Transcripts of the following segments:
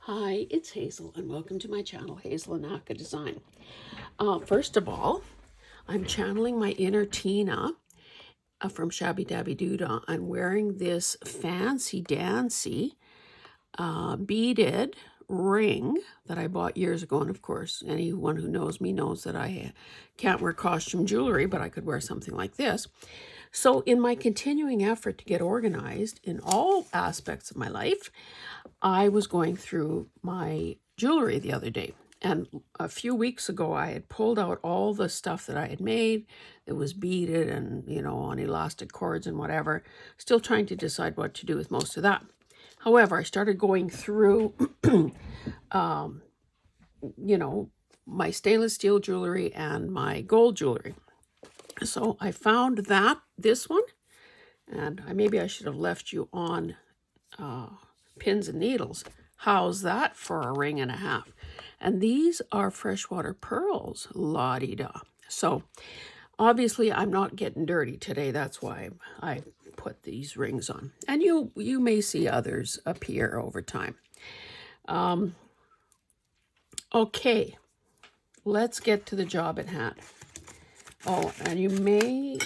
Hi, it's Hazel and welcome to my channel, Hazel and Aka Design. First of all, I'm channeling my inner Tina from Shabby Dabby Doodah. I'm wearing this fancy dancy beaded ring that I bought years ago. And of course, anyone who knows me knows that I can't wear costume jewelry, but I could wear something like this. So in my continuing effort to get organized in all aspects of my life, I was going through my jewelry the other day. And a few weeks ago, I had pulled out all the stuff that I had made that was beaded and, on elastic cords and whatever. Still trying to decide what to do with most of that. However, I started going through, my stainless steel jewelry and my gold jewelry. So I found this one, and maybe I should have left you on pins and needles. How's that for a ring and a half? And these are freshwater pearls, la-di-da. So obviously I'm not getting dirty today. That's why I put these rings on. And you may see others appear over time. Okay, let's get to the job at hand. Oh, and you may,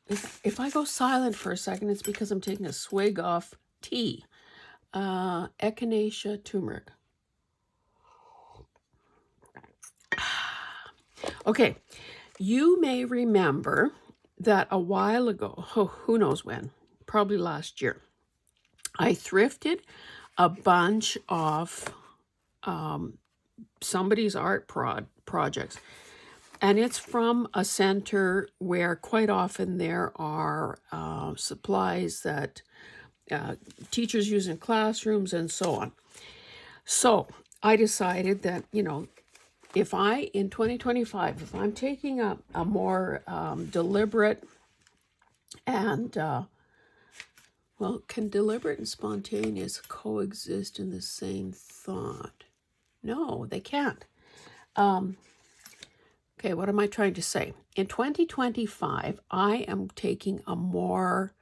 if I go silent for a second, it's because I'm taking a swig of tea. Echinacea turmeric. Okay, you may remember that a while ago, who knows when, probably last year, I thrifted a bunch of somebody's art projects. And it's from a center where quite often there are supplies that teachers use in classrooms and so on. So I decided that, in 2025, if I'm taking a more deliberate and, can deliberate and spontaneous coexist in the same thought? No, they can't. Okay, what am I trying to say? In 2025, I am taking a more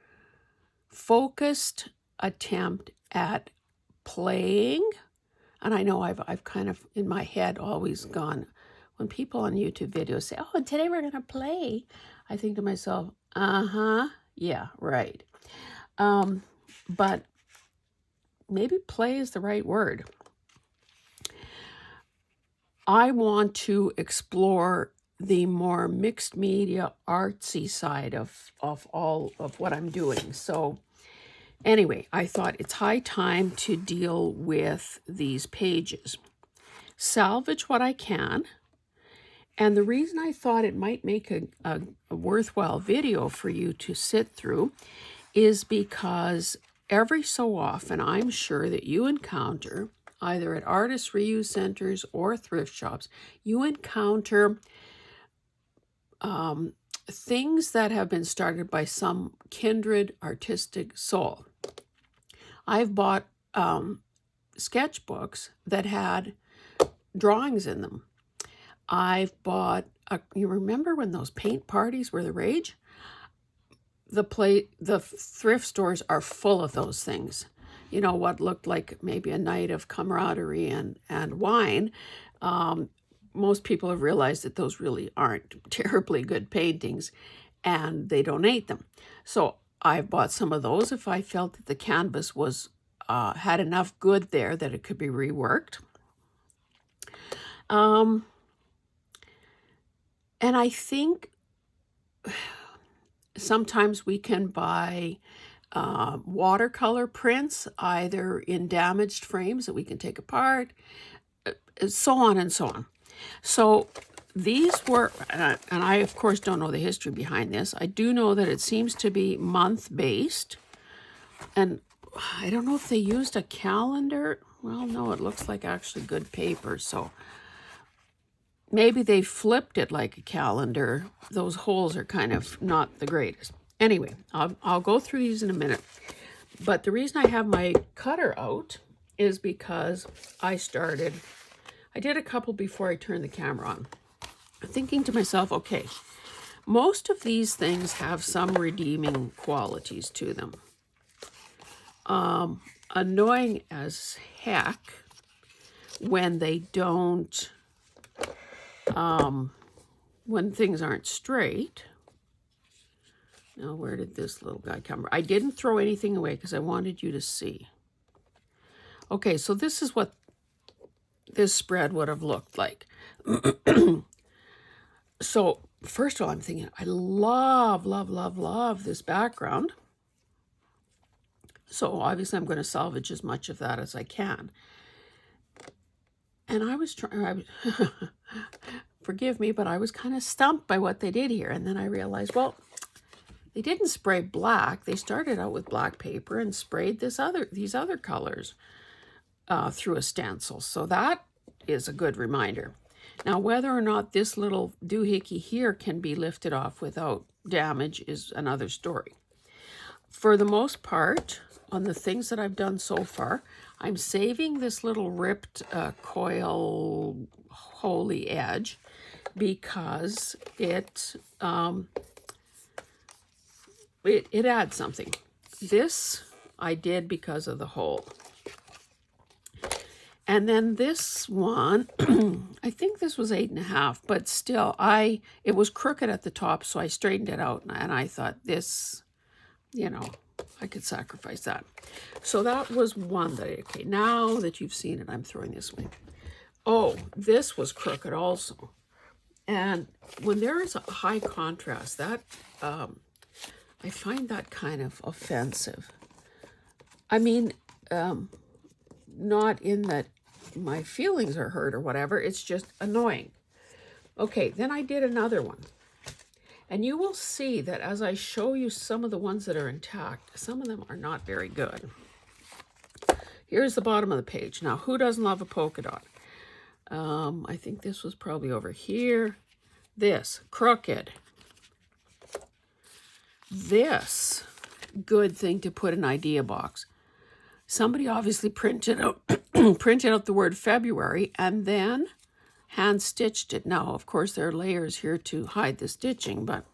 focused attempt at playing. And I know I've kind of, in my head, always gone, when people on YouTube videos say, oh, and today we're going to play, I think to myself, yeah, right. But maybe play is the right word. I want to explore the more mixed media artsy side of all of what I'm doing. So anyway, I thought it's high time to deal with these pages. Salvage what I can. And the reason I thought it might make a worthwhile video for you to sit through is because every so often I'm sure that you encounter, either at artist reuse centers or thrift shops, you encounter things that have been started by some kindred artistic soul. I've bought sketchbooks that had drawings in them. I've bought, you remember when those paint parties were the rage? The thrift stores are full of those things. What looked like maybe a night of camaraderie and wine. Most people have realized that those really aren't terribly good paintings, and they donate them. So I've bought some of those if I felt that the canvas was had enough good there that it could be reworked. And I think sometimes we can buy watercolor prints, either in damaged frames that we can take apart, so on and so on. So these were, and I of course don't know the history behind this. I do know that it seems to be month-based, and I don't know if they used a calendar. Well, no, it looks like actually good paper, so maybe they flipped it like a calendar. Those holes are kind of not the greatest. Anyway, I'll go through these in a minute. But the reason I have my cutter out is because I did a couple before I turned the camera on. Thinking to myself, okay, most of these things have some redeeming qualities to them. annoying as heck when they don't, when things aren't straight. Now, where did this little guy come from? I didn't throw anything away because I wanted you to see. Okay, so this is what this spread would have looked like. So, first of all, I'm thinking, I love, love, love, love this background. So, obviously, I'm going to salvage as much of that as I can. And I was trying, forgive me, but I was kind of stumped by what they did here. And then I realized, well, they didn't spray black. They started out with black paper and sprayed these other colors through a stencil. So that is a good reminder. Now, whether or not this little doohickey here can be lifted off without damage is another story. For the most part, on the things that I've done so far, I'm saving this little ripped coil holy edge because it adds something. This I did because of the hole. And then this one, I think this was 8.5, but still, it was crooked at the top, so I straightened it out, and I thought this, you know, I could sacrifice that. So that was one that, okay, now that you've seen it, I'm throwing this away. Oh, this was crooked also. And when there is a high contrast, that, I find that kind of offensive. I mean, not in that my feelings are hurt or whatever, it's just annoying. Okay, then I did another one. And you will see that as I show you some of the ones that are intact, some of them are not very good. Here's the bottom of the page. Now, who doesn't love a polka dot? I think this was probably over here. This, crooked. This, good thing to put in idea box. Somebody obviously printed out the word February and then hand stitched it. Now, of course, there are layers here to hide the stitching, but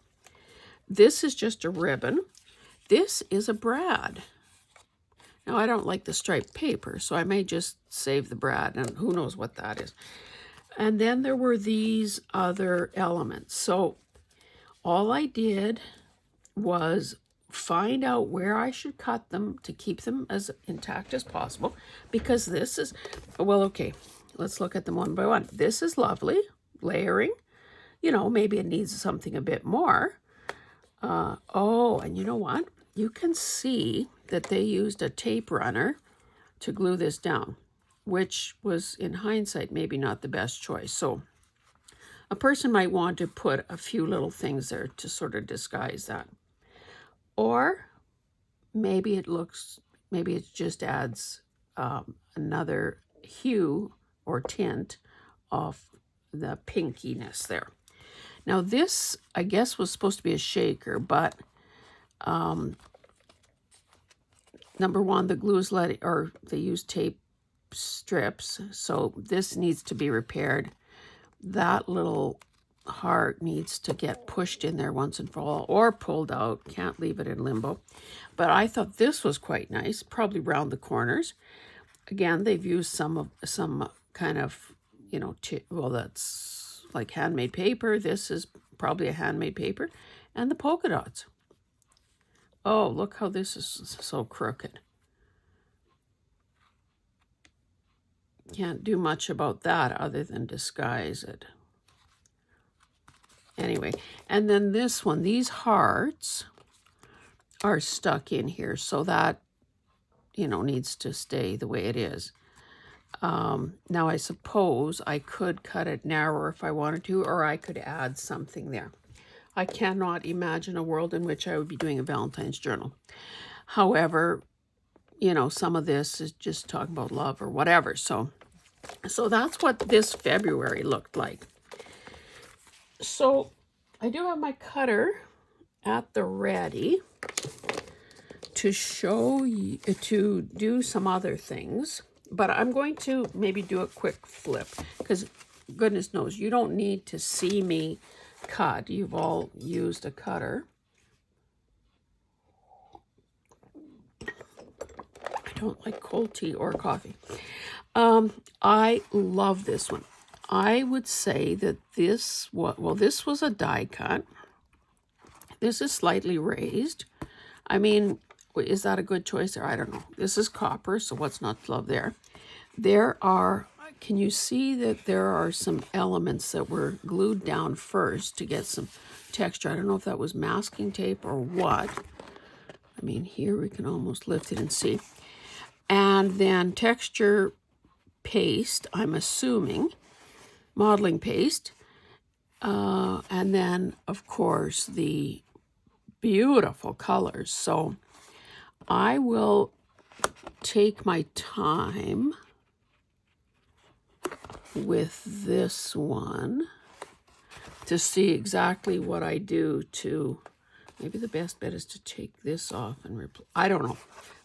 this is just a ribbon. This is a brad. Now, I don't like the striped paper, so I may just save the brad, and who knows what that is. And then there were these other elements. So all I did was find out where I should cut them to keep them as intact as possible, because this is, well, okay, let's look at them one by one. This is lovely, layering. You know, maybe it needs something a bit more. Oh, and you know what? You can see that they used a tape runner to glue this down, which was, in hindsight, maybe not the best choice. So a person might want to put a few little things there to sort of disguise that. Or maybe it just adds another hue or tint of the pinkiness there. Now this, I guess, was supposed to be a shaker, but number one, the glue is they use tape strips, so this needs to be repaired. That little heart needs to get pushed in there once and for all, or pulled out. Can't leave it in limbo. But I thought this was quite nice, probably round the corners. Again, they've used some kind of, you know, well, that's like handmade paper. This is probably a handmade paper. And the polka dots. Oh, look how this is so crooked. Can't do much about that other than disguise it. Anyway, and then this one, these hearts are stuck in here, so that, you know, needs to stay the way it is. Now, I suppose I could cut it narrower if I wanted to, or I could add something there. I cannot imagine a world in which I would be doing a Valentine's journal. However, you know, some of this is just talking about love or whatever. So that's what this February looked like. So I do have my cutter at the ready to show you, to do some other things, but I'm going to maybe do a quick flip because goodness knows you don't need to see me cut. You've all used a cutter. don't like cold tea or coffee. I love this one. I would say that this was a die cut. This is slightly raised. I mean, is that a good choice there? I don't know. This is copper, so what's not to love there? There are, can you see that there are some elements that were glued down first to get some texture? I don't know if that was masking tape or what. I mean, here we can almost lift it and see. And then texture paste, I'm assuming, modeling paste. And then, of course, the beautiful colors. So I will take my time with this one to see exactly what I do to, maybe the best bet is to take this off and replace. I don't know.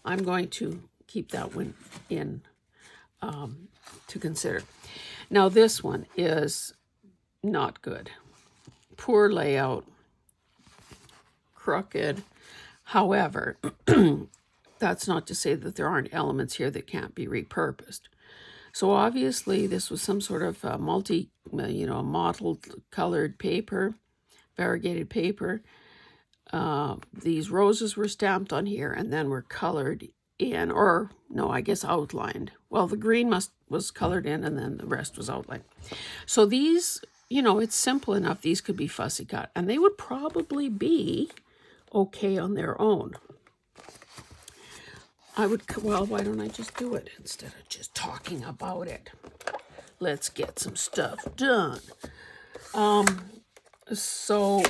I'm going to keep that one in to consider. Now this one is not good. Poor layout, crooked. However, that's not to say that there aren't elements here that can't be repurposed. So obviously this was some sort of mottled colored paper, variegated paper. These roses were stamped on here and then were colored in, or no, I guess outlined. Well, the green was colored in and then the rest was outlined. So these, it's simple enough. These could be fussy cut and they would probably be okay on their own. Well, why don't I just do it instead of just talking about it? Let's get some stuff done. So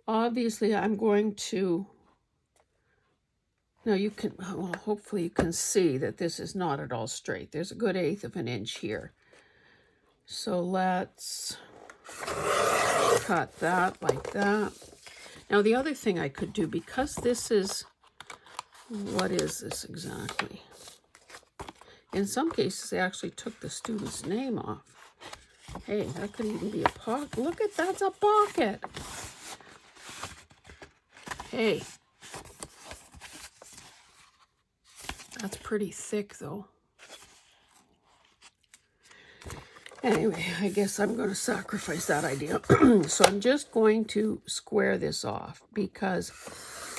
obviously I'm going to, now you can, well, hopefully you can see that this is not at all straight. There's a good 1/8 of an inch here. So let's cut that like that. Now the other thing I could do, because this is, what is this exactly? In some cases, they actually took the student's name off. Hey, that could even be a pocket. Look at, that's a pocket. Hey. That's pretty thick, though. Anyway, I guess I'm going to sacrifice that idea. So I'm just going to square this off because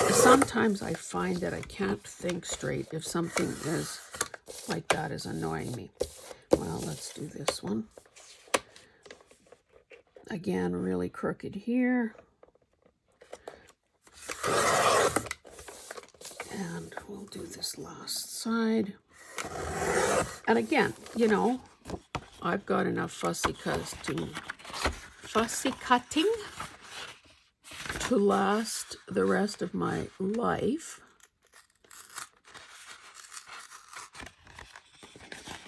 sometimes I find that I can't think straight if something is like that is annoying me. Well, let's do this one. Again, really crooked here. And we'll do this last side. And again, I've got enough fussy cutting to last the rest of my life.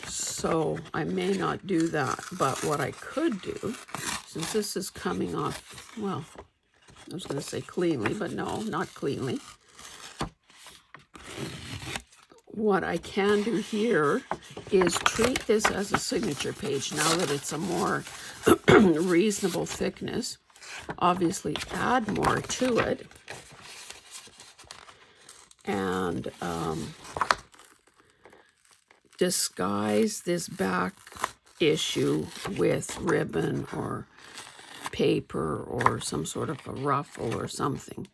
So I may not do that, but what I could do, since this is coming off, well, I was going to say cleanly, but no, not cleanly. What I can do here is treat this as a signature page now that it's a more reasonable thickness. Obviously add more to it. And disguise this back issue with ribbon or paper or some sort of a ruffle or something.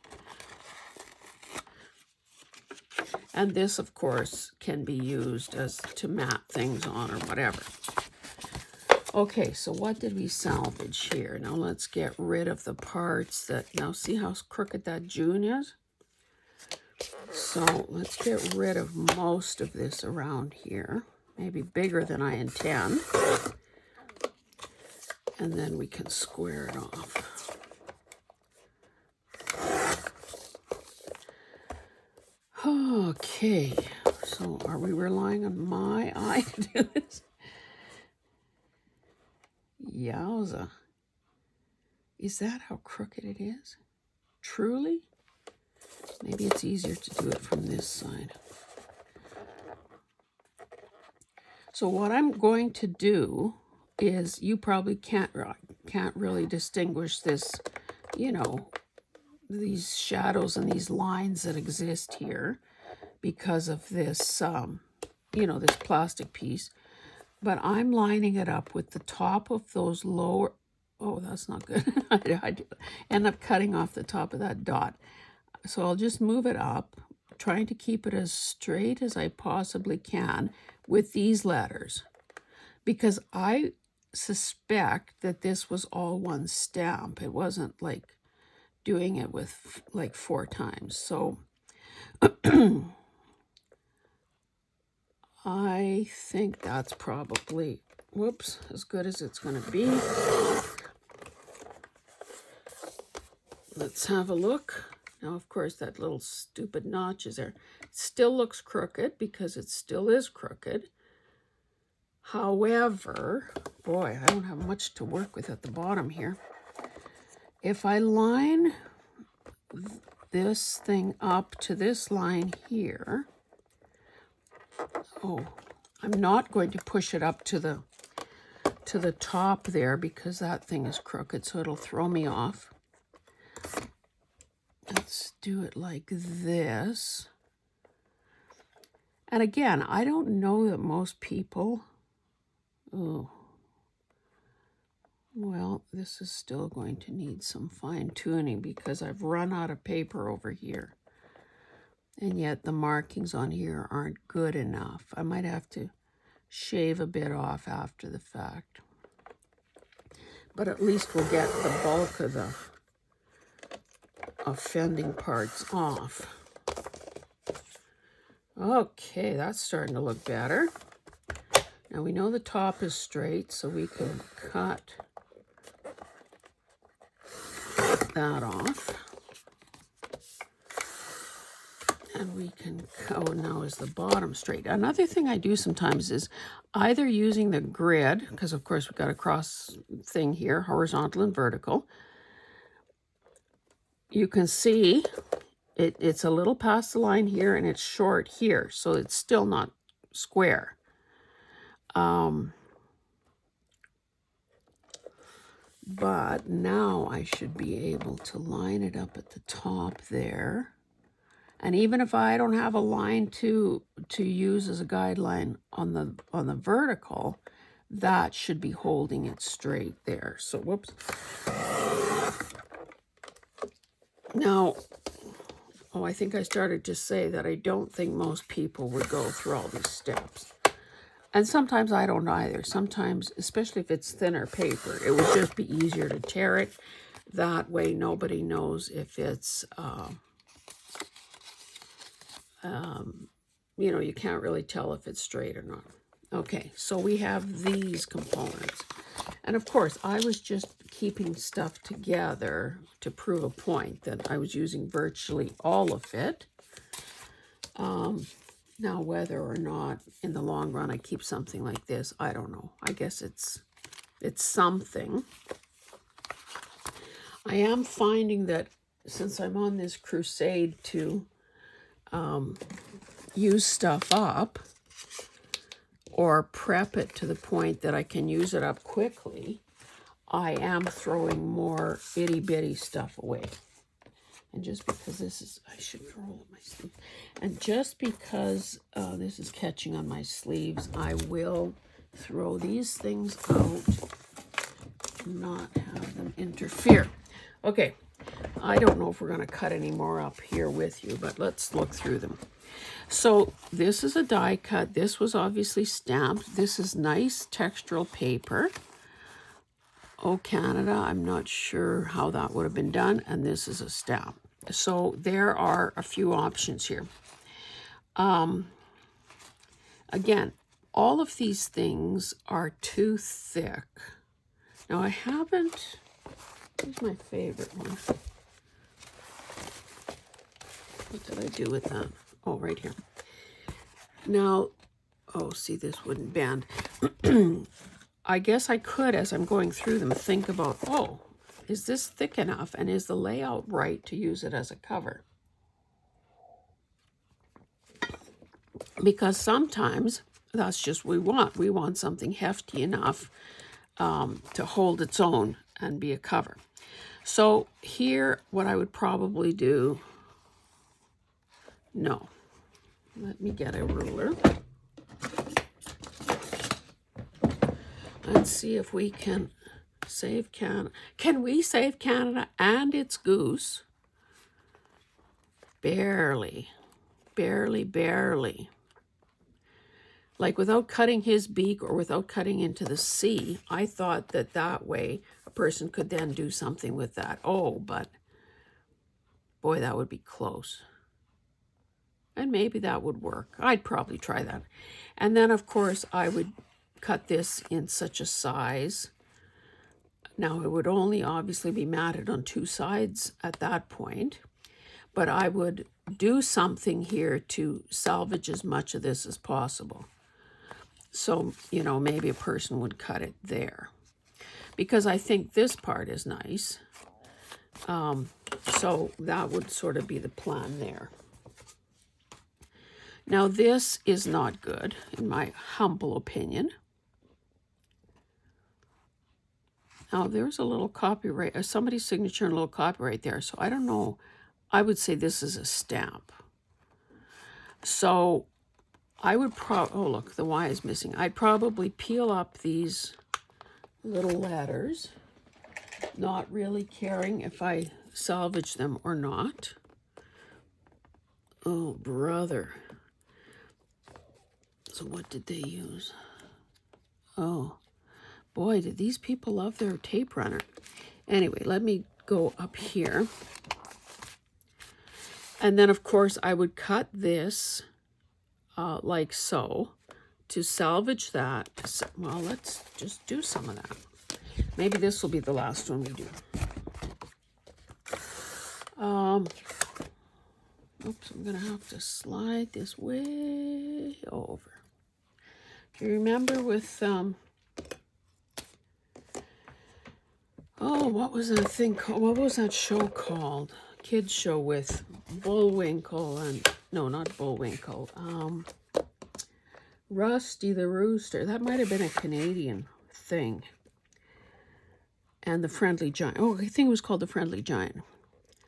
And this, of course, can be used as to mat things on or whatever. Okay, so what did we salvage here? Now let's get rid of the parts that, now see how crooked that June is? So let's get rid of most of this around here. Maybe bigger than I intend. And then we can square it off. Okay, so are we relying on my eye to do this? Yowza. Is that how crooked it is? Truly? Maybe it's easier to do it from this side. So what I'm going to do is, you probably can't really distinguish this, these shadows and these lines that exist here. because of this, you know, this plastic piece. But I'm lining it up with the top of those lower, oh, that's not good. I end up cutting off the top of that dot. So I'll just move it up, trying to keep it as straight as I possibly can with these letters, because I suspect that this was all one stamp. It wasn't like doing it with like 4 times. So I think that's probably, whoops, as good as it's going to be. Let's have a look. Now, of course, that little stupid notch is there. It still looks crooked because it still is crooked. However, boy, I don't have much to work with at the bottom here. If I line this thing up to this line here, oh, I'm not going to push it up to the top there because that thing is crooked, so it'll throw me off. Let's do it like this. And again, I don't know that most people, oh, well, this is still going to need some fine tuning because I've run out of paper over here. And yet the markings on here aren't good enough. I might have to shave a bit off after the fact. But at least we'll get the bulk of the offending parts off. Okay, that's starting to look better. Now we know the top is straight, so we can cut that off. And we can, oh, now is the bottom straight. Another thing I do sometimes is either using the grid, because of course we've got a cross thing here, horizontal and vertical. You can see it's a little past the line here and it's short here, so it's still not square. But now I should be able to line it up at the top there. And even if I don't have a line to use as a guideline on the vertical, that should be holding it straight there. So whoops. Now, oh, I think I started to say that I don't think most people would go through all these steps. And sometimes I don't either. Sometimes, especially if it's thinner paper, it would just be easier to tear it. That way nobody knows if it's, you know, you can't really tell if it's straight or not. Okay, so we have these components. And of course, I was just keeping stuff together to prove a point that I was using virtually all of it. Now, whether or not in the long run I keep something like this, I don't know. I guess it's something. I am finding that since I'm on this crusade to use stuff up or prep it to the point that I can use it up quickly, I am throwing more itty bitty stuff away. And just because this is, I should roll up my sleeve. And just because this is catching on my sleeves, I will throw these things out, not have them interfere. Okay, I don't know if we're going to cut any more up here with you, but let's look through them. So this is a die cut. This was obviously stamped. This is nice textural paper. Oh, Canada, I'm not sure how that would have been done. And this is a stamp. So there are a few options here. Again, all of these things are too thick. Now I haven't, here's my favorite one. What did I do with that? Oh, right here. Now, oh, see, this wouldn't bend. I guess I could, as I'm going through them, think about, oh, is this thick enough? And is the layout right to use it as a cover? Because sometimes that's just what we want. We want something hefty enough to hold its own and be a cover. So here, what I would probably do, no. Let me get a ruler. Let's see if we can save Canada. Can we save Canada and its goose? Barely. Barely, barely. Like without cutting his beak or without cutting into the sea, I thought that that way a person could then do something with that. Oh, but boy, that would be close. And maybe that would work. I'd probably try that. And then, of course, I would cut this in such a size. Now, it would only obviously be matted on two sides at that point. But I would do something here to salvage as much of this as possible. So, you know, maybe a person would cut it there. Because I think this part is nice. So that would sort of be the plan there. Now, this is not good, in my humble opinion. Now, there's a little copyright, somebody's signature and a little copyright there. So I don't know. I would say this is a stamp. So I would oh, look, the Y is missing. I'd probably peel up these little letters, not really caring if I salvage them or not. Oh, brother. So what did they use? Oh, boy, did these people love their tape runner. Anyway, let me go up here. And then, of course, I would cut this like so to salvage that. Well, let's just do some of that. Maybe this will be the last one we do. Oops, I'm going to have to slide this way over. Do you remember with, oh, what was that thing called? What was that show called? Kids show with Bullwinkle and, no, not Bullwinkle. Rusty the Rooster. That might have been a Canadian thing. And the Friendly Giant. Oh, I think it was called the Friendly Giant.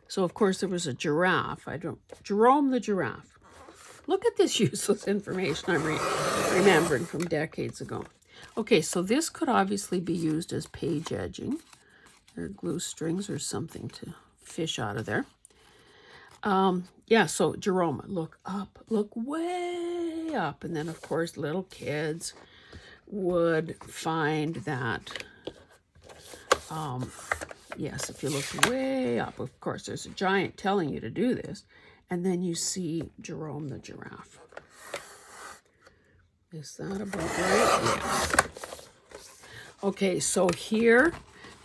So, of course, there was a giraffe. Jerome the giraffe. Look at this useless information I'm remembering from decades ago. Okay, so this could obviously be used as page edging. Or glue strings or something to fish out of there. Yeah, so Jerome, look up, look way up. And then, of course, little kids would find that, yes, if you look way up, of course, there's a giant telling you to do this. And then you see Jerome the giraffe. Is that about right? Yes. Okay, so here,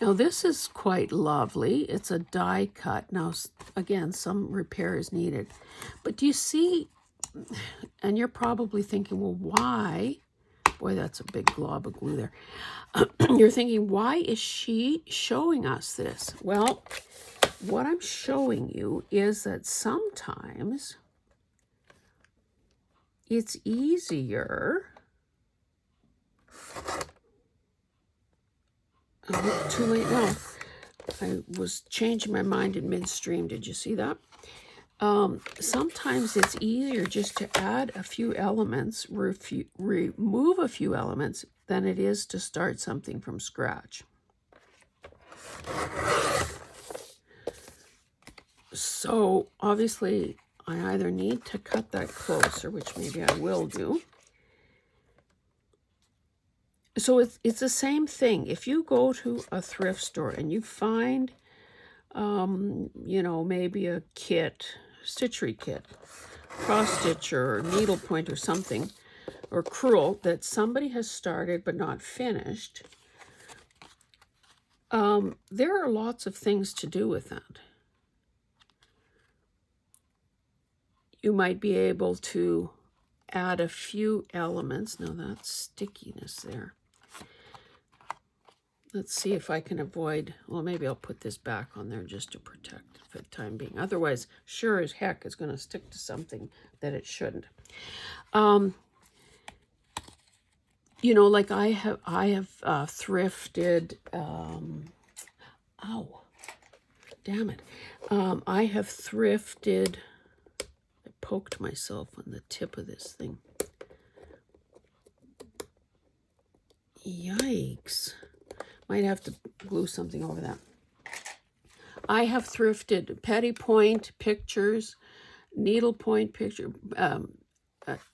now this is quite lovely. It's a die cut. Now, again, some repair is needed. But do you see, and you're probably thinking, well, why? Boy, that's a big glob of glue there. You're thinking, why is she showing us this? Well, what I'm showing you is that sometimes it's easier. Oh, too late. No, I was changing my mind in midstream. Did you see that? Sometimes it's easier just to add a few elements, remove a few elements, than it is to start something from scratch. So obviously I either need to cut that closer, which maybe I will do. So it's the same thing. If you go to a thrift store and you find, you know, maybe a kit, stitchery kit, cross stitch or needle point or something, or crewel that somebody has started but not finished, there are lots of things to do with that. You might be able to add a few elements. Now that's stickiness there. Let's see if I can avoid, well, maybe I'll put this back on there just to protect for the time being. Otherwise, sure as heck, it's going to stick to something that it shouldn't. You know, like I have thrifted, ow, damn it. I have thrifted, I poked myself on the tip of this thing. Yikes. Might have to glue something over that. I have thrifted petty point pictures, needle point picture.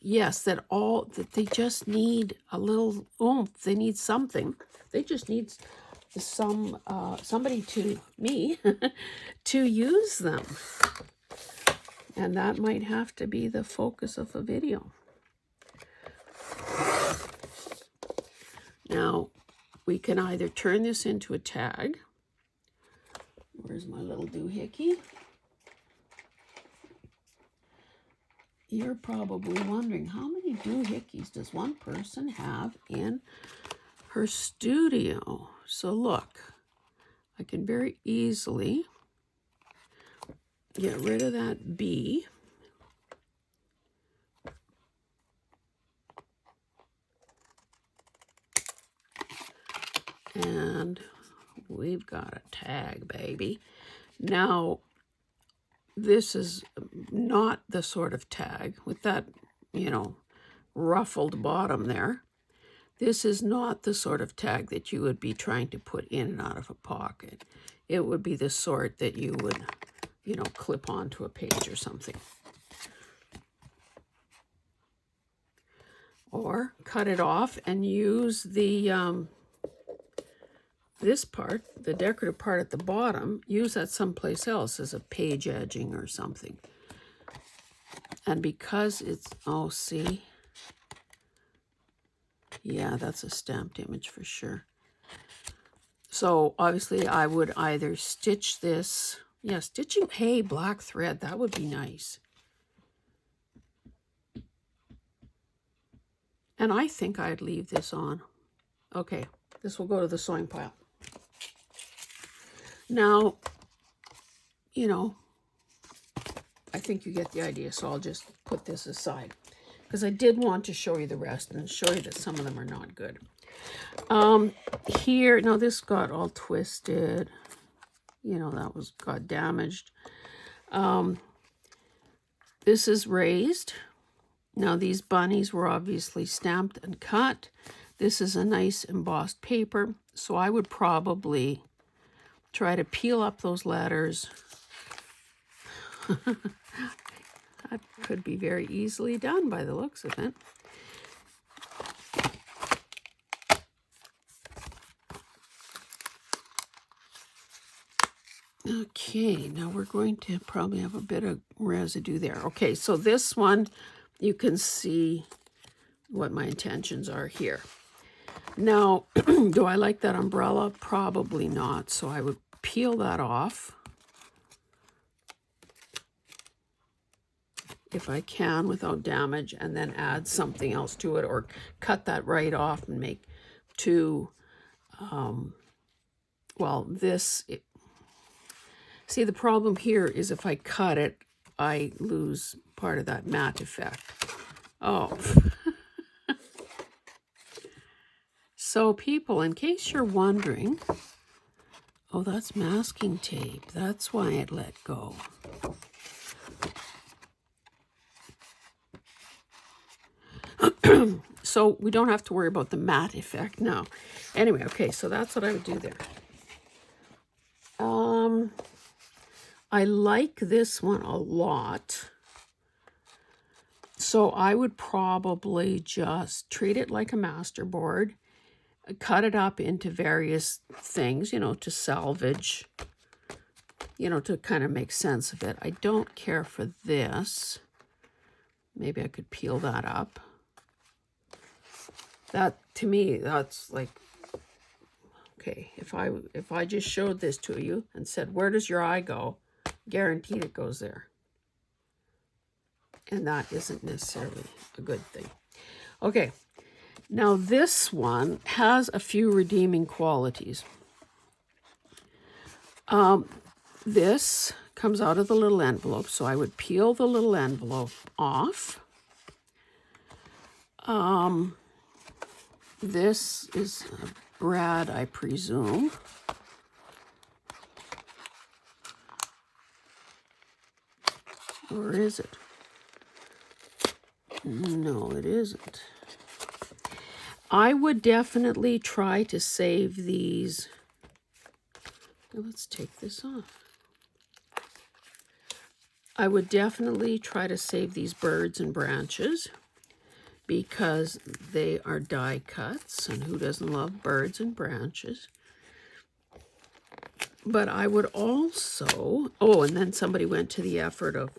Yes, that they just need a little oomph. They need something. They just need somebody to use them. And that might have to be the focus of a video. Now, we can either turn this into a tag. Where's my little doohickey? You're probably wondering, how many doohickeys does one person have in her studio? So look, I can very easily get rid of that B. And we've got a tag, baby. Now, this is not the sort of tag with that, ruffled bottom there. This is not the sort of tag that you would be trying to put in and out of a pocket. It would be the sort that you would, clip onto a page or something. Or cut it off and use the this part, the decorative part at the bottom, use that someplace else as a page edging or something. And because it's, oh, see? Yeah, that's a stamped image for sure. So obviously I would either stitch this, stitching, hey, black thread, that would be nice. And I think I'd leave this on. Okay, this will go to the sewing pile. Now, I think you get the idea, so I'll just put this aside. Because I did want to show you the rest and show you that some of them are not good. Here, now this got all twisted. That got damaged. This is raised. Now these bunnies were obviously stamped and cut. This is a nice embossed paper, so I would probably try to peel up those letters. That could be very easily done by the looks of it. Okay, now we're going to probably have a bit of residue there. Okay, so this one, you can see what my intentions are here. Now, do I like that umbrella? Probably not, so I would peel that off if I can without damage, and then add something else to it, or cut that right off and make two, see, the problem here is if I cut it, I lose part of that matte effect. Oh. So people, in case you're wondering, oh, that's masking tape. That's why it let go. So we don't have to worry about the matte effect now. Anyway, okay, so that's what I would do there. I like this one a lot. So I would probably just treat it like a masterboard, cut it up into various things, to salvage, to kind of make sense of it. I don't care for this. Maybe I could peel that up. That, to me, that's like, okay, if I just showed this to you and said, where does your eye go? Guaranteed it goes there. And that isn't necessarily a good thing. Okay, now this one has a few redeeming qualities. This comes out of the little envelope, so I would peel the little envelope off. This is a brad, I presume. Or is it? No, it isn't. I would definitely try to save these. Let's take this off. I would definitely try to save these birds and branches because they are die cuts, and who doesn't love birds and branches? But I would also, oh, and then somebody went to the effort of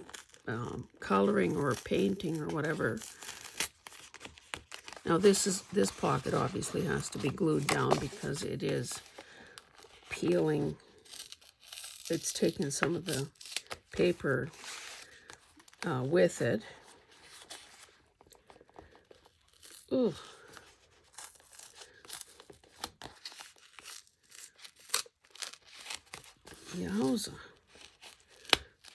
coloring or painting or whatever. Now this pocket obviously has to be glued down because it is peeling. It's taken some of the paper with it. Ooh. Yowza.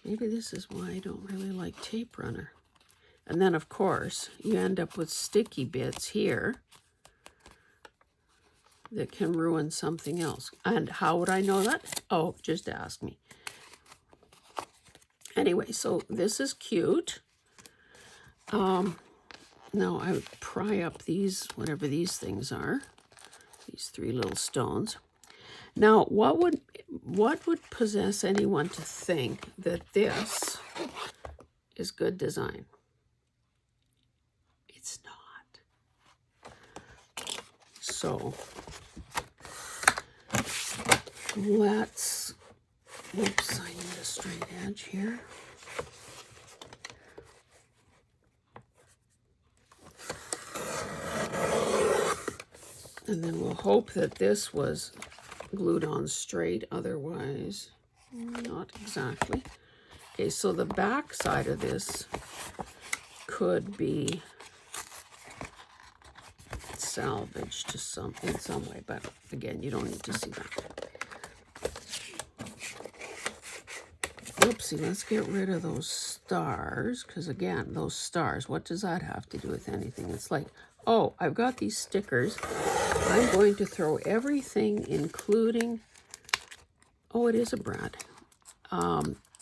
Maybe this is why I don't really like tape runner. And then, of course, you end up with sticky bits here that can ruin something else. And how would I know that? Oh, just ask me. Anyway, so this is cute. Now I would pry up these, whatever these things are, these three little stones. Now, what would possess anyone to think that this is good design? It's not. So let's, oops, I need a straight edge here. And then we'll hope that this was glued on straight, otherwise not exactly. Okay, so the back side of this could be salvaged to in some way, but again, you don't need to see that. Oopsie, let's get rid of those stars, because again, those stars, what does that have to do with anything? It's like, oh, I've got these stickers. I'm going to throw everything, including, oh, it is a brad.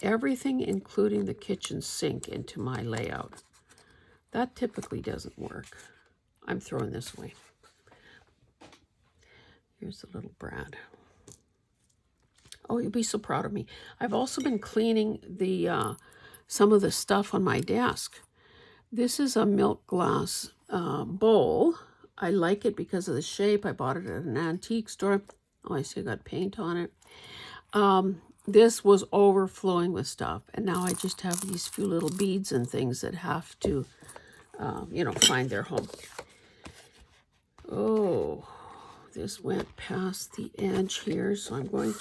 Everything, including the kitchen sink, into my layout. That typically doesn't work. I'm throwing this away. Here's the little brad. Oh, you'll be so proud of me. I've also been cleaning the some of the stuff on my desk. This is a milk glass bowl. I like it because of the shape. I bought it at an antique store. Oh, I see I got paint on it. This was overflowing with stuff, and now I just have these few little beads and things that have to, you know, find their home. Oh, this went past the edge here, so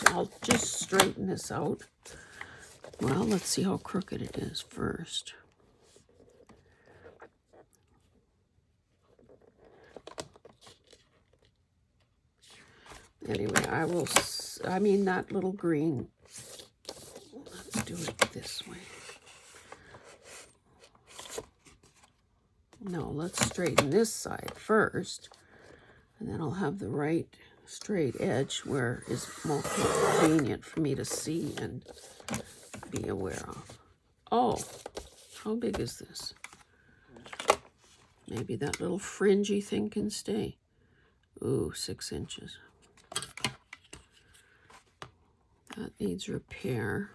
I'll just straighten this out. Well, let's see how crooked it is first. Anyway, I mean, that little green, let's do it this way. No, let's straighten this side first, and then I'll have the right straight edge where is more convenient for me to see and be aware of. Oh, how big is this? Maybe that little fringy thing can stay. Ooh, 6 inches. That needs repair.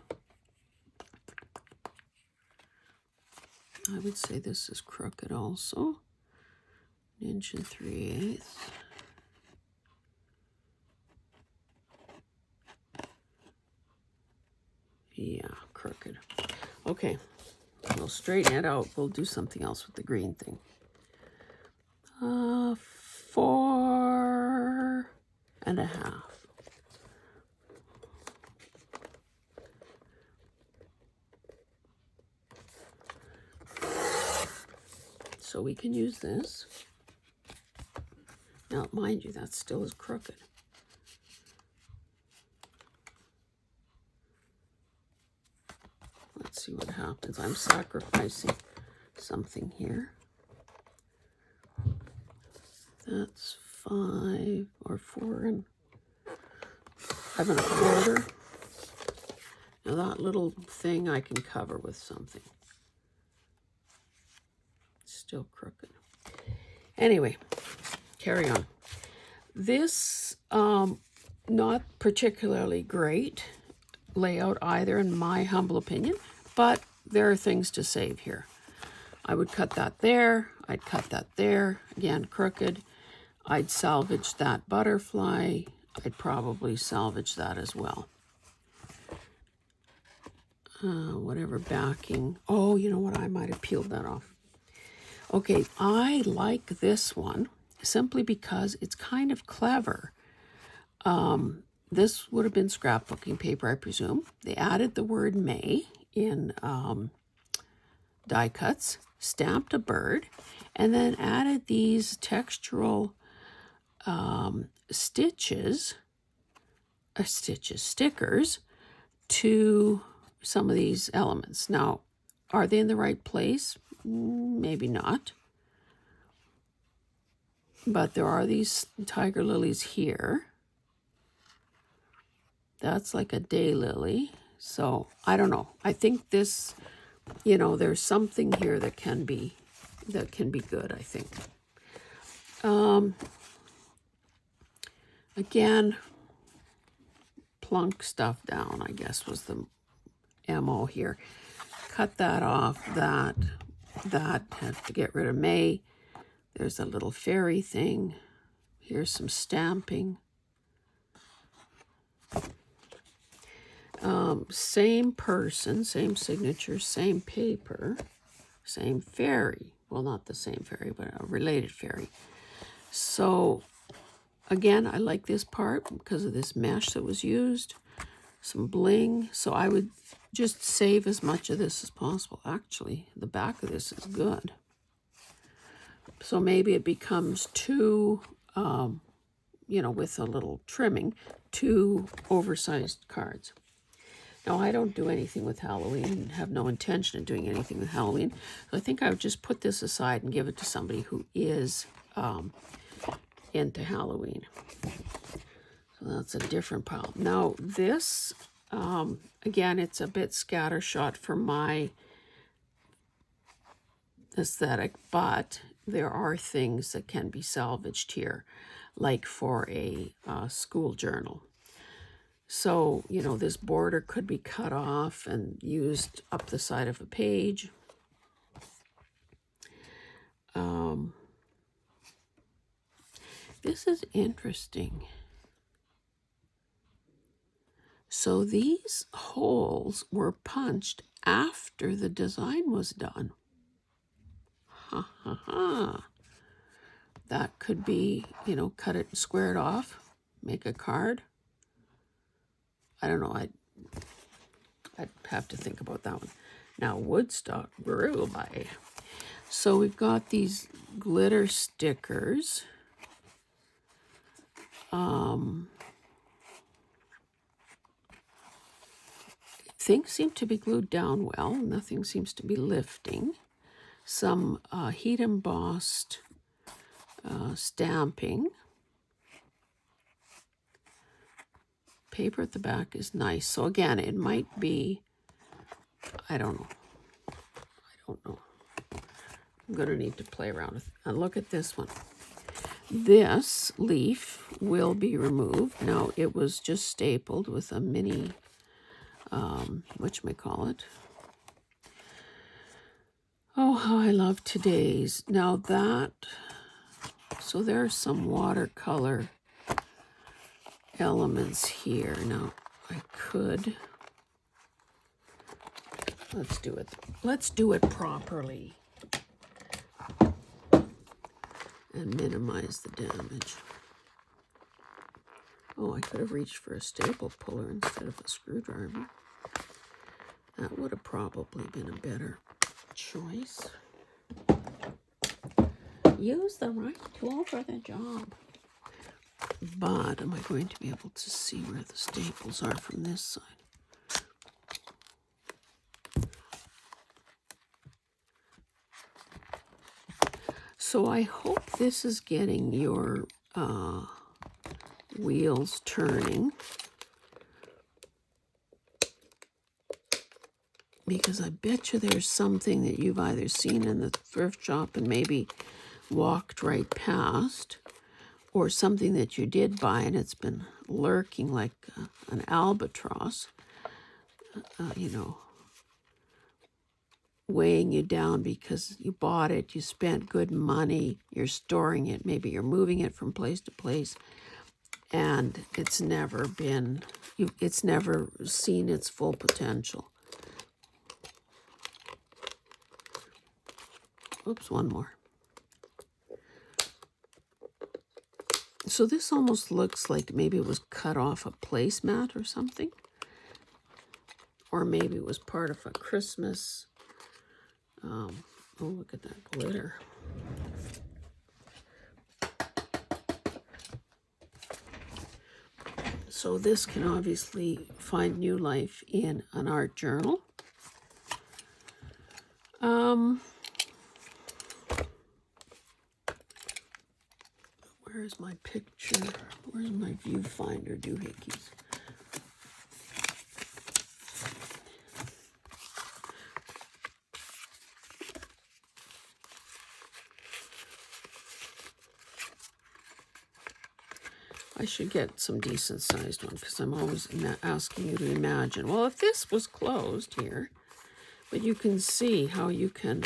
I would say this is crooked also. 1 3/8 inches. Yeah, crooked. Okay, we'll straighten it out. We'll do something else with the green thing. 4 1/2. So we can use this. Now, mind you, that still is crooked. Let's see what happens. I'm sacrificing something here. That's 5 or 4 5 1/4. Now that little thing I can cover with something. still crooked. Anyway, carry on. This, not particularly great layout either, in my humble opinion, but there are things to save here. I would cut that there. I'd cut that there. Again, crooked. I'd salvage that butterfly. I'd probably salvage that as well. Whatever backing. Oh, you know what? I might have peeled that off. Okay, I like this one simply because it's kind of clever. This would have been scrapbooking paper, I presume. They added the word May in die cuts, stamped a bird, and then added these textural stickers to some of these elements. Now, are they in the right place? Maybe not. But there are these tiger lilies here. That's like a daylily. So I don't know. I think this, you know, there's something here that can be good, I think. Again, plunk stuff down, I guess, was the MO here. Cut that off. That have to get rid of May. There's a little fairy thing. Here's some stamping. Same person, same signature, same paper, same fairy. Well, not the same fairy, but a related fairy. So, again, I like this part because of this mesh that was used. Some bling. So I would just save as much of this as possible. Actually, the back of this is good. So maybe it becomes too, you know, with a little trimming, two oversized cards. Now, I don't do anything with Halloween, have no intention of doing anything with Halloween. So I think I would just put this aside and give it to somebody who is into Halloween. So that's a different pile. Now, this, again, it's a bit scattershot for my aesthetic, but there are things that can be salvaged here, like for a school journal. So, you know, this border could be cut off and used up the side of a page. This is interesting. So these holes were punched after the design was done. Ha ha ha. That could be, you know, cut it and square it off, make a card. I don't know, I'd have to think about that one. Now, Woodstock grew by. So we've got these glitter stickers. Things seem to be glued down well. Nothing seems to be lifting. Some heat embossed stamping. Paper at the back is nice. So again, it might be, I don't know. I'm going to need to play around with it. And look at this one. This leaf will be removed. Now, it was just stapled with a mini, whatchamacallit. Oh, how I love today's. Now that, so there's some watercolor elements here. Now, I could, let's do it properly and minimize the damage. Oh, I could have reached for a staple puller instead of a screwdriver. That would have probably been a better choice. Use the right tool for the job. But am I going to be able to see where the staples are from this side? So I hope this is getting your wheels turning. because I bet you there's something that you've either seen in the thrift shop and maybe walked right past, or something that you did buy and it's been lurking like an albatross, you know, weighing you down because you bought it, you spent good money, you're storing it, maybe you're moving it from place to place, and it's never seen its full potential. Oops, one more. So this almost looks like maybe it was cut off a placemat or something. Or maybe it was part of a Christmas. Oh, look at that glitter. So this can obviously find new life in an art journal. Where's my picture? Where's my viewfinder doohickeys? I should get some decent sized one because I'm always asking you to imagine. Well, if this was closed here, but you can see how you can.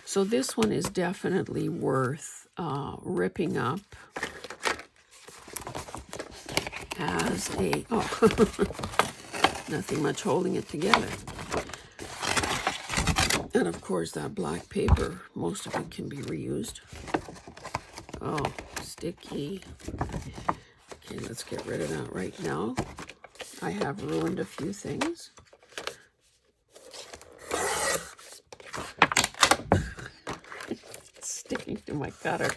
So this one is definitely worth ripping up as a, nothing much holding it together. And of course that black paper, most of it can be reused. Oh, sticky. Okay, let's get rid of that right now. I have ruined a few things. It's sticking to my cutter.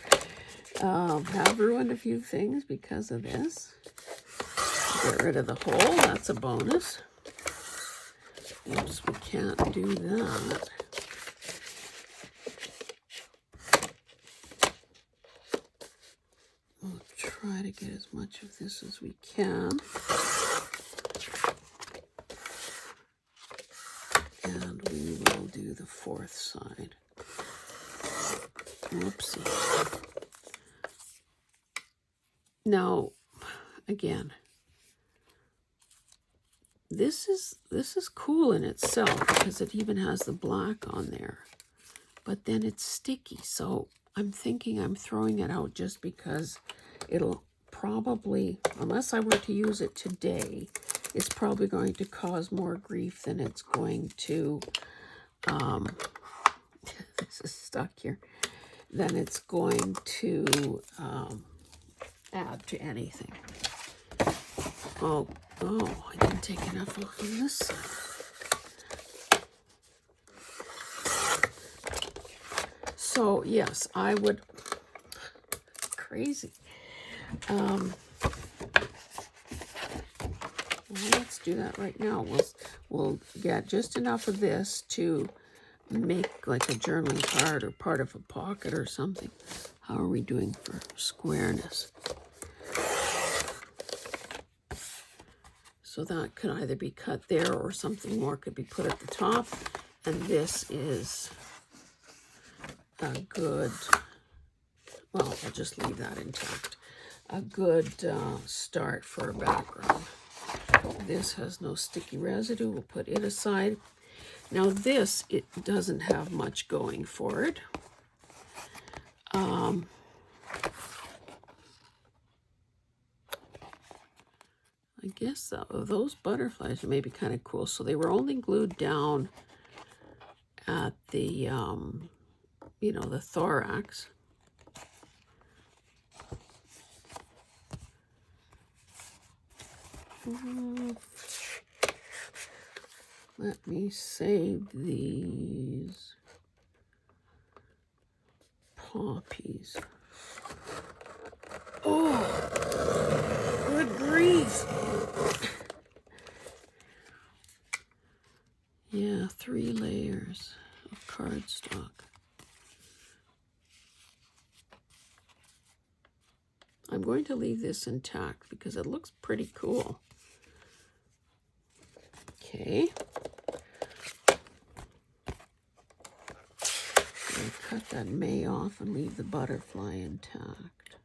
Have ruined a few things because of this. Get rid of the hole, that's a bonus. Oops, we can't do that. We'll try to get as much of this as we can. And we will do the fourth side. Whoopsie. Now, again, this is cool in itself because it even has the black on there, but then it's sticky. So I'm thinking I'm throwing it out just because it'll probably, unless I were to use it today, it's probably going to cause more grief than it's going to, this is stuck here, than it's going to add to anything. Oh, I didn't take enough off on this side. So, yes, I would, crazy. Well, let's do that right now. We'll get just enough of this to make like a journaling card or part of a pocket or something. How are we doing for squareness? So that could either be cut there or something more could be put at the top. And this is a good, well, I'll just leave that intact. A good start for a background. This has no sticky residue. We'll put it aside. Now this, it doesn't have much going for it. I guess those butterflies are maybe kind of cool. So they were only glued down at the, you know, the thorax. Let me save these poppies. Oh, good grief. Yeah, 3 layers of cardstock. I'm going to leave this intact because it looks pretty cool. Okay. I'll cut that May off and leave the butterfly intact.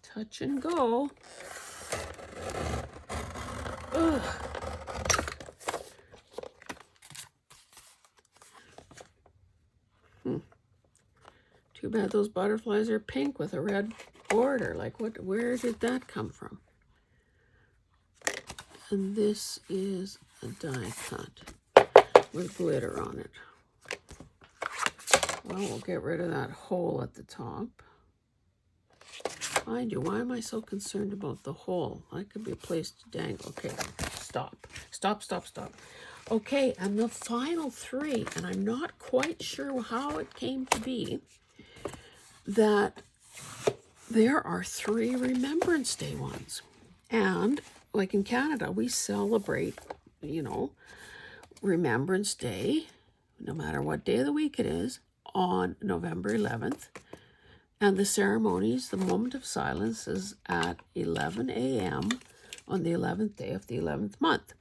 Touch and go. Ugh. Too bad those butterflies are pink with a red border. Like, what? Where did that come from? And this is a die cut with glitter on it. Well, we'll get rid of that hole at the top. Mind you, why am I so concerned about the hole? That could be a place to dangle. Okay, stop. Stop, stop, stop. Okay, and the final three, and I'm not quite sure how it came to be, that there are 3 Remembrance Day ones. And like in Canada, we celebrate, you know, Remembrance Day, no matter what day of the week it is, on November 11th. And the ceremonies, the moment of silence, is at 11 a.m. on the 11th day of the 11th month.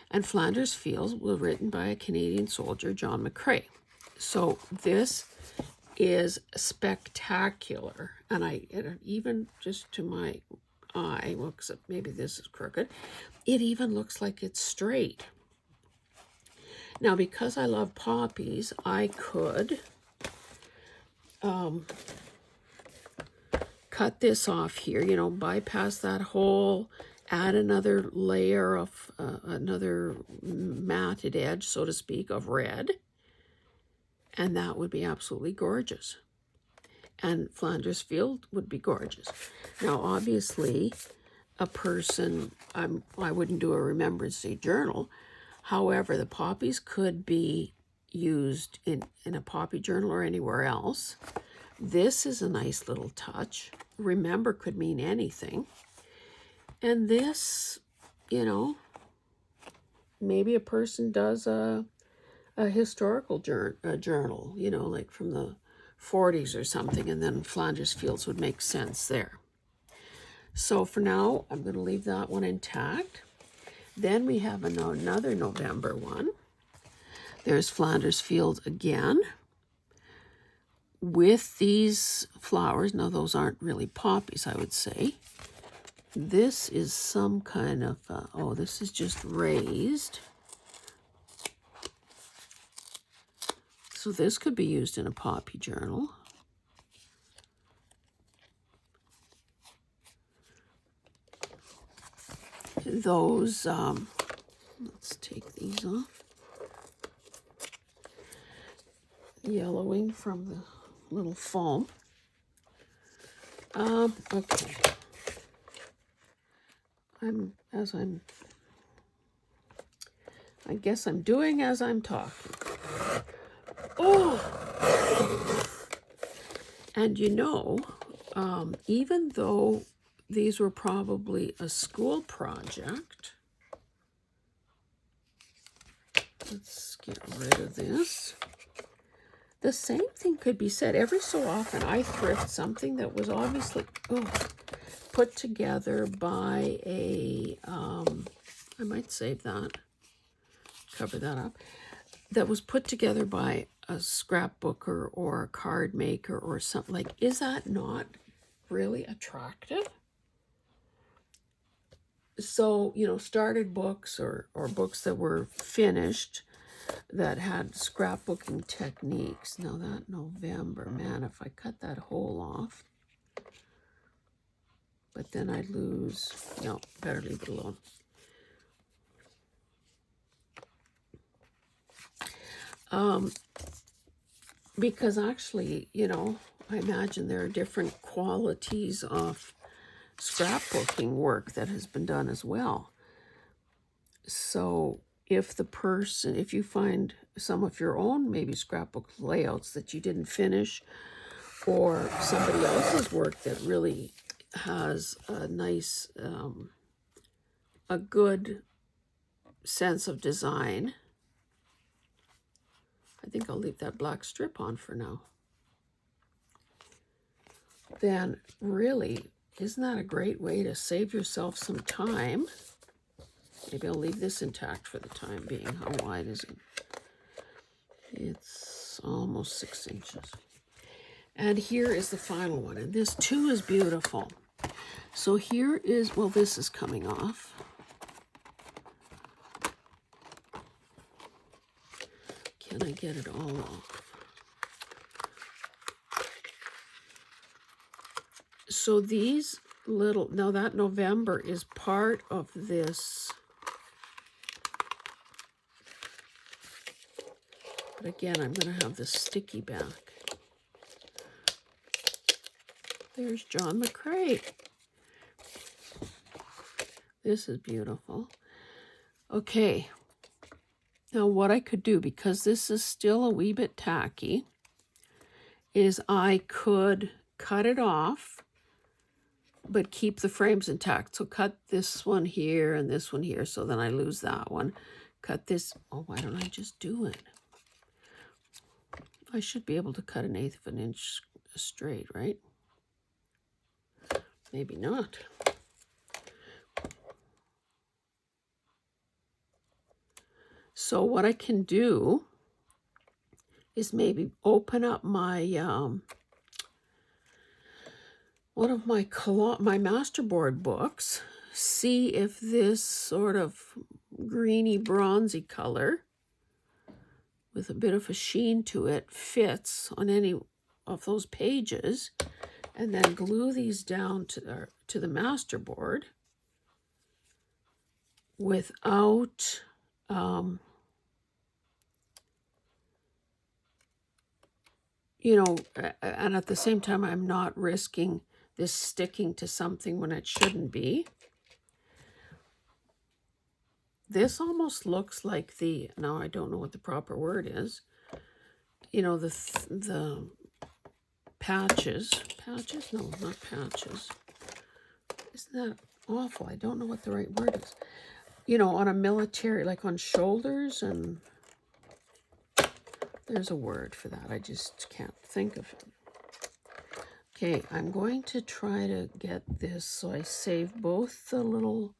And Flanders Fields was written by a Canadian soldier, John McCrae. So this is spectacular. And even just to my eye, well, except maybe this is crooked, it even looks like it's straight. Now, because I love poppies, I could cut this off here, you know, bypass that hole, add another layer of, another matted edge, so to speak, of red, and that would be absolutely gorgeous. And Flanders Field would be gorgeous. Now, obviously, a person, I wouldn't do a Remembrance Day journal. However, the poppies could be used in a poppy journal or anywhere else. This is a nice little touch. Remember could mean anything. And this, you know, maybe a person does a historical journal, you know, like from the 40s or something, and then Flanders Fields would make sense there. So for now, I'm going to leave that one intact. Then we have another November one. There's Flanders Fields again with these flowers. Now, those aren't really poppies, I would say. This is some kind of, oh, this is just raised. So this could be used in a poppy journal. Those, let's take these off. Yellowing from the little foam. Okay. I guess I'm doing as I'm talking. Oh! And you know, even though these were probably a school project, let's get rid of this. The same thing could be said. Every so often I thrift something that was obviously put together by a, I might save that, cover that up, that was put together by a scrapbooker or a card maker or something. Like, is that not really attractive? So, you know, started books or books that were finished that had scrapbooking techniques. Now that November, man, if I cut that hole off, but then I'd lose, no, better leave it alone. Because actually, you know, I imagine there are different qualities of scrapbooking work that has been done as well. So if you find some of your own maybe scrapbook layouts that you didn't finish, or somebody else's work that really has a nice, a good sense of design, I think I'll leave that black strip on for now, then really Isn't that a great way to save yourself some time? Maybe I'll leave this intact for the time being. How wide is it? It's almost 6 inches. And here is the final one. And this too is beautiful. So here is, well, this is coming off. Can I get it all off? So these little, now that November is part of this. But again, I'm going to have this sticky back. There's John McCrae. This is beautiful. Okay. Now what I could do, because this is still a wee bit tacky, is I could cut it off, but keep the frames intact. So cut this one here and this one here, so then I lose that one. Cut this, oh, why don't I just do it? I should be able to cut 1/8 of an inch straight, right? Maybe not. So what I can do is maybe open up my one of my masterboard books, see if this sort of greeny bronzy color with a bit of a sheen to it fits on any of those pages, and then glue these down to the masterboard without you know, and at the same time I'm not risking this sticking to something when it shouldn't be. This almost looks like the, now I don't know what the proper word is, you know, the patches, no, not patches. Isn't that awful? I don't know what the right word is. You know, on a military, like on shoulders, and there's a word for that. I just can't think of it. Okay, I'm going to try to get this so I save both the little,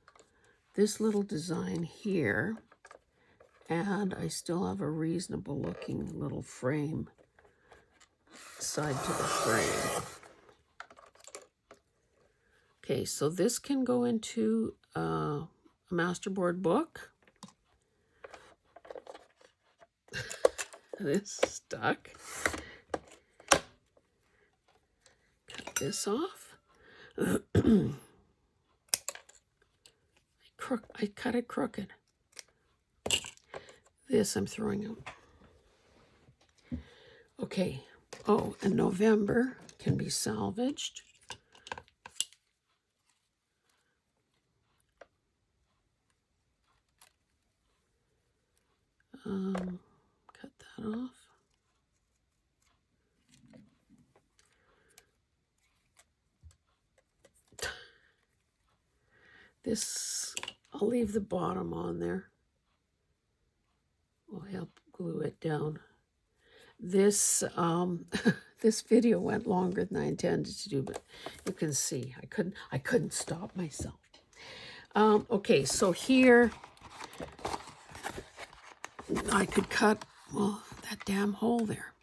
this little design here, and I still have a reasonable looking little frame side to the frame. Okay, so this can go into a masterboard book. This stuck. Cut this off. I cut it crooked. This I'm throwing out. Okay. Oh, and November can be salvaged. Cut that off. This, I'll leave the bottom on there. Will help glue it down. This this video went longer than I intended to do, but you can see I couldn't stop myself. Okay, so here I could cut, well, that damn hole there.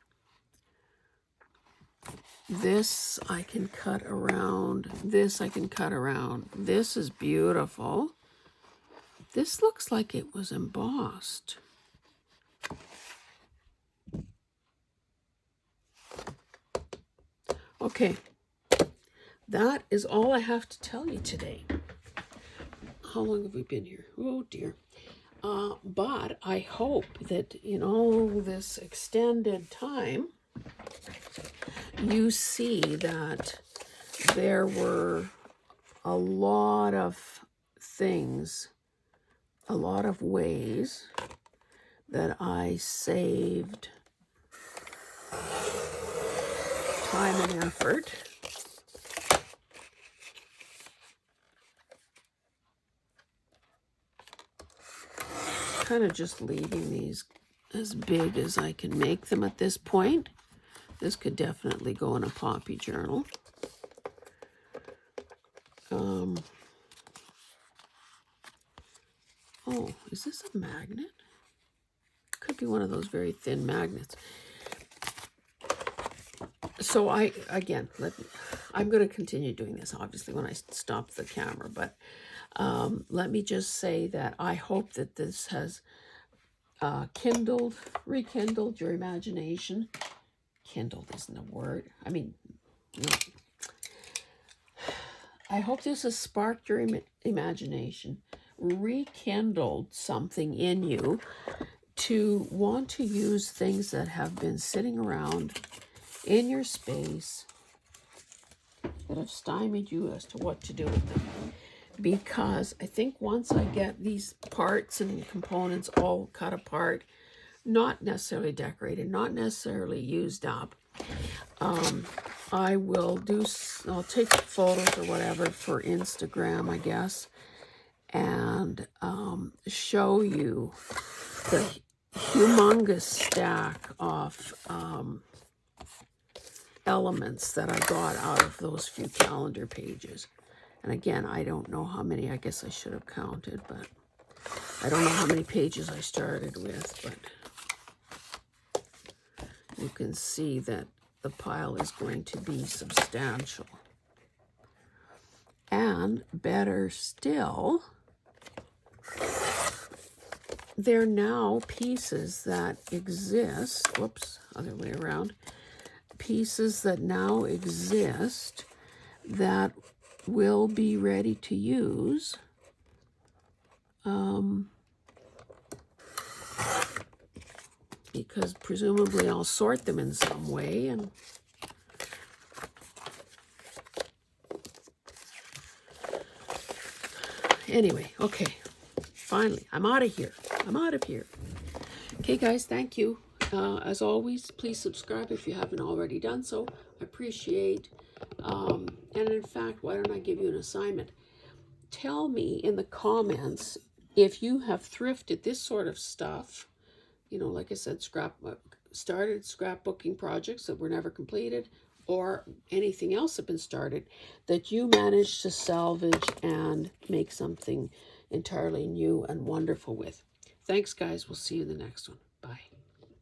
This I can cut around. This I can cut around. This is beautiful. This looks like it was embossed. Okay, that is all I have to tell you today. How long have we been here? Oh dear. But I hope that in all this extended time, you see that there were a lot of things, a lot of ways that I saved time and effort. Kind of just leaving these as big as I can make them at this point. This could definitely go in a poppy journal. Oh, is this a magnet? Could be one of those very thin magnets. So I'm going to continue doing this, obviously, when I stop the camera, but let me just say that I hope that this has rekindled your imagination. Kindled isn't a word. I mean, no. I hope this has sparked your imagination, rekindled something in you to want to use things that have been sitting around in your space that have stymied you as to what to do with them. Because I think once I get these parts and components all cut apart, not necessarily decorated, not necessarily used up, I'll take photos or whatever for Instagram, I guess, and show you the humongous stack of elements that I got out of those few calendar pages. And again, I don't know how many, I guess I should have counted, but I don't know how many pages I started with, but you can see that the pile is going to be substantial. And better still, they're now pieces that exist, whoops, other way around, pieces that now exist that will be ready to use because presumably I'll sort them in some way. And anyway, okay, finally, I'm out of here. Okay, guys, thank you. As always, please subscribe if you haven't already done so. I appreciate. And in fact, why don't I give you an assignment? Tell me in the comments if you have thrifted this sort of stuff. You know, like I said, started scrapbooking projects that were never completed, or anything else that been started that you managed to salvage and make something entirely new and wonderful with. Thanks, guys. We'll see you in the next one. Bye.